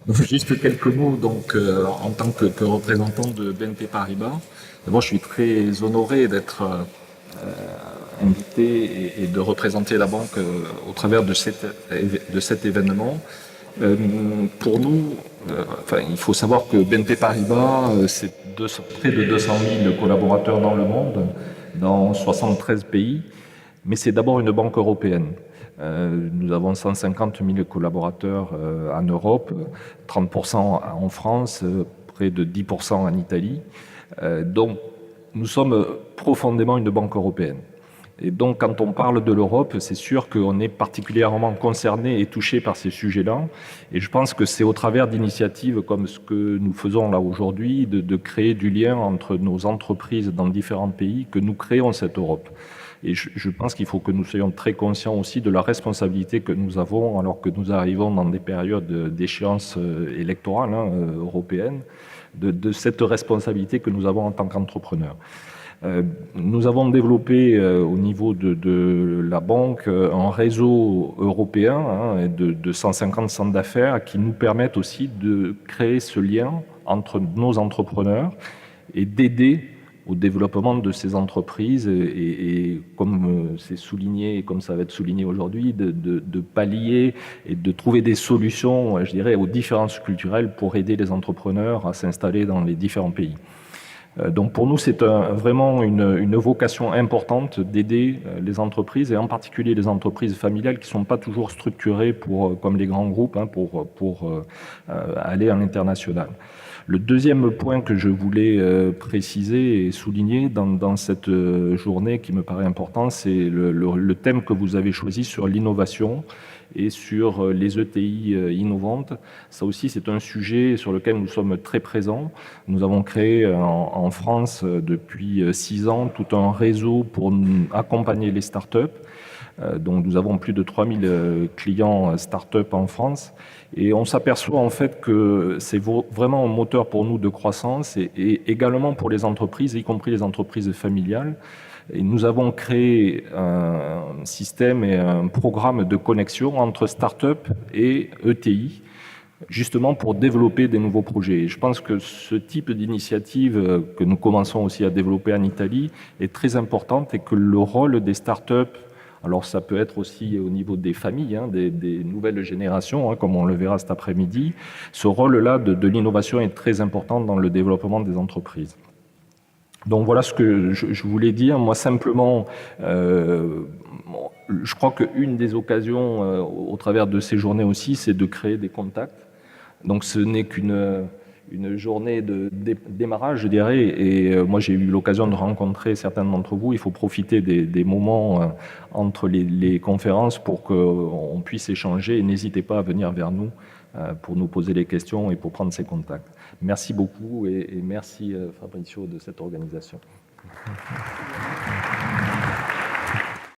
Donc, juste quelques mots donc, en tant que représentant de BNP Paribas. D'abord, je suis très honoré d'être invité et de représenter la banque au travers de cet événement. Pour nous, enfin, il faut savoir que BNP Paribas, près de 200 000 collaborateurs dans le monde, dans 73 pays, mais c'est d'abord une banque européenne. Nous avons 150 000 collaborateurs en Europe, 30% en France, près de 10% en Italie. Donc, nous sommes profondément une banque européenne. Et donc, quand on parle de l'Europe, c'est sûr qu'on est particulièrement concerné et touché par ces sujets-là. Et je pense que c'est au travers d'initiatives comme ce que nous faisons là aujourd'hui, de créer du lien entre nos entreprises dans différents pays, que nous créons cette Europe. Et je pense qu'il faut que nous soyons très conscients aussi de la responsabilité que nous avons alors que nous arrivons dans des périodes d'échéance électorale européenne, de cette responsabilité que nous avons en tant qu'entrepreneurs. Nous avons développé au niveau de la banque un réseau européen de 150 centres d'affaires qui nous permettent aussi de créer ce lien entre nos entrepreneurs et d'aider au développement de ces entreprises et comme c'est souligné, et comme ça va être souligné aujourd'hui, de pallier et de trouver des solutions, je dirais, aux différences culturelles pour aider les entrepreneurs à s'installer dans les différents pays. Donc pour nous, c'est vraiment une vocation importante d'aider les entreprises et en particulier les entreprises familiales qui ne sont pas toujours structurées comme les grands groupes pour aller à l'international. Le deuxième point que je voulais préciser et souligner dans cette journée qui me paraît important, c'est le thème que vous avez choisi sur l'innovation et sur les ETI innovantes. Ça aussi, c'est un sujet sur lequel nous sommes très présents. Nous avons créé en France depuis 6 ans tout un réseau pour accompagner les startups. Donc nous avons plus de 3000 clients start-up en France et on s'aperçoit en fait que c'est vraiment un moteur pour nous de croissance et également pour les entreprises, y compris les entreprises familiales. Et nous avons créé un système et un programme de connexion entre start-up et ETI, justement pour développer des nouveaux projets. Et je pense que ce type d'initiative que nous commençons aussi à développer en Italie est très importante et que le rôle des start-up, alors ça peut être aussi au niveau des familles, des nouvelles générations, comme on le verra cet après-midi, ce rôle-là de l'innovation est très important dans le développement des entreprises. Donc voilà ce que je voulais dire. Moi simplement, je crois qu'une des occasions au travers de ces journées aussi, c'est de créer des contacts. Donc ce n'est qu'une journée de démarrage, je dirais, et moi j'ai eu l'occasion de rencontrer certains d'entre vous. Il faut profiter des moments entre les conférences pour qu'on puisse échanger et n'hésitez pas à venir vers nous pour nous poser les questions et pour prendre ces contacts. Merci beaucoup et merci Fabrizio de cette organisation.